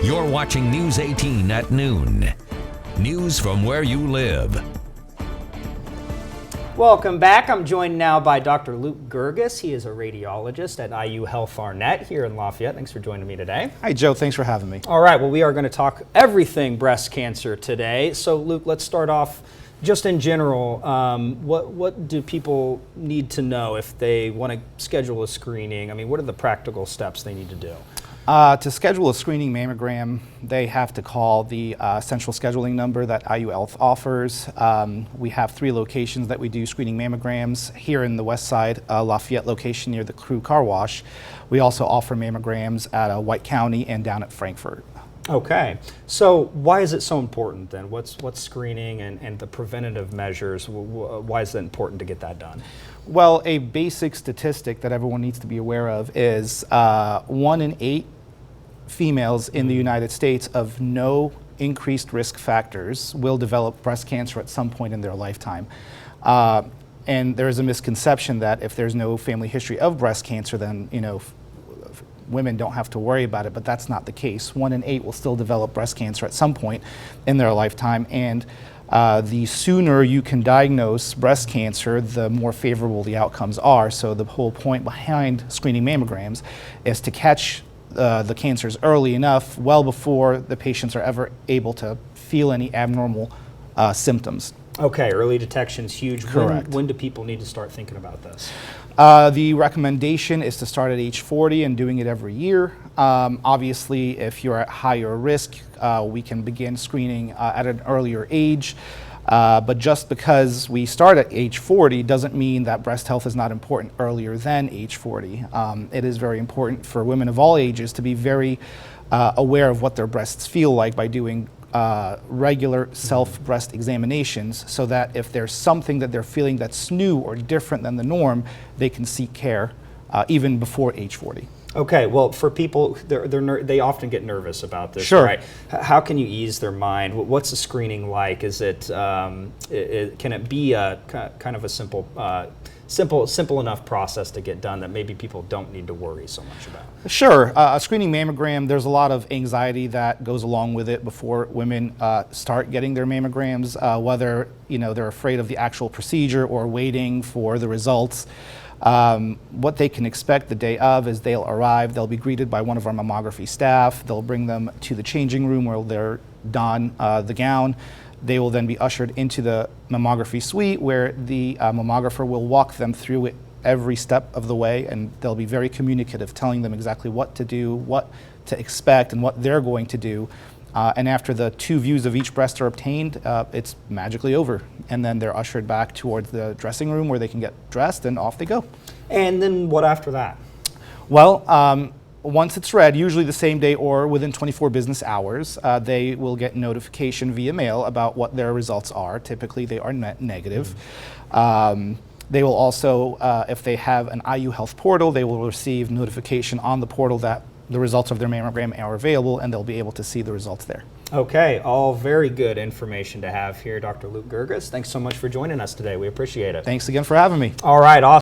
You're watching News 18 at noon. News from where you live. Welcome back. I'm joined now by Dr. Luke Gerges. He is a radiologist at IU Health Arnett here in Lafayette. Thanks for joining me today. Hi, Joe. Thanks for having me. All right. Well, we are going to talk everything breast cancer today. So, Luke, let's start off just in general. What do people need to know if they want to schedule a screening? I mean, what are the practical steps they need to do? To schedule a screening mammogram, they have to call the central scheduling number that IU Health offers. We have 3 locations that we do screening mammograms. Here in the west side Lafayette location near the Crew Car Wash. We also offer mammograms at White County and down at Frankfurt. Okay, so why is it so important then? What's screening and the preventative measures? Why is it important to get that done? Well, a basic statistic that everyone needs to be aware of is 1 in 8 females in the United States of no increased risk factors will develop breast cancer at some point in their lifetime. And there is a misconception that if there's no family history of breast cancer, then women don't have to worry about it, but that's not the case. 1 in 8 will still develop breast cancer at some point in their lifetime, and the sooner you can diagnose breast cancer, the more favorable the outcomes are. So the whole point behind screening mammograms is to catch the cancers early enough, well before the patients are ever able to feel any abnormal symptoms. Okay, early detection is huge. Correct. When do people need to start thinking about this? The recommendation is to start at age 40 and doing it every year. Obviously, if you're at higher risk, we can begin screening at an earlier age. But just because we start at age 40 doesn't mean that breast health is not important earlier than age 40. It is very important for women of all ages to be very aware of what their breasts feel like by doing regular self-breast examinations, so that if there's something that they're feeling that's new or different than the norm, they can seek care even before age 40. Okay, well, for people, they often get nervous about this, Sure. right? How can you ease their mind? What's the screening like? Is it, can it be a kind of a simple enough process to get done that maybe people don't need to worry so much about? Sure. A screening mammogram, there's a lot of anxiety that goes along with it before women start getting their mammograms, whether they're afraid of the actual procedure or waiting for the results. What they can expect the day of is they'll arrive, they'll be greeted by one of our mammography staff, they'll bring them to the changing room where they're don the gown. They will then be ushered into the mammography suite where the mammographer will walk them through it every step of the way, and they'll be very communicative, telling them exactly what to do, what to expect, and what they're going to do. And after the 2 views of each breast are obtained, it's magically over. And then they're ushered back towards the dressing room where they can get dressed, and off they go. And then what after that? Well, once it's read, usually the same day or within 24 business hours, they will get notification via mail about what their results are. Typically, they are negative. They will also, if they have an IU Health portal, they will receive notification on the portal that the results of their mammogram are available, and they'll be able to see the results there. Okay, all very good information to have here, Dr. Luke Gerges. Thanks so much for joining us today. We appreciate it. Thanks again for having me. All right, awesome.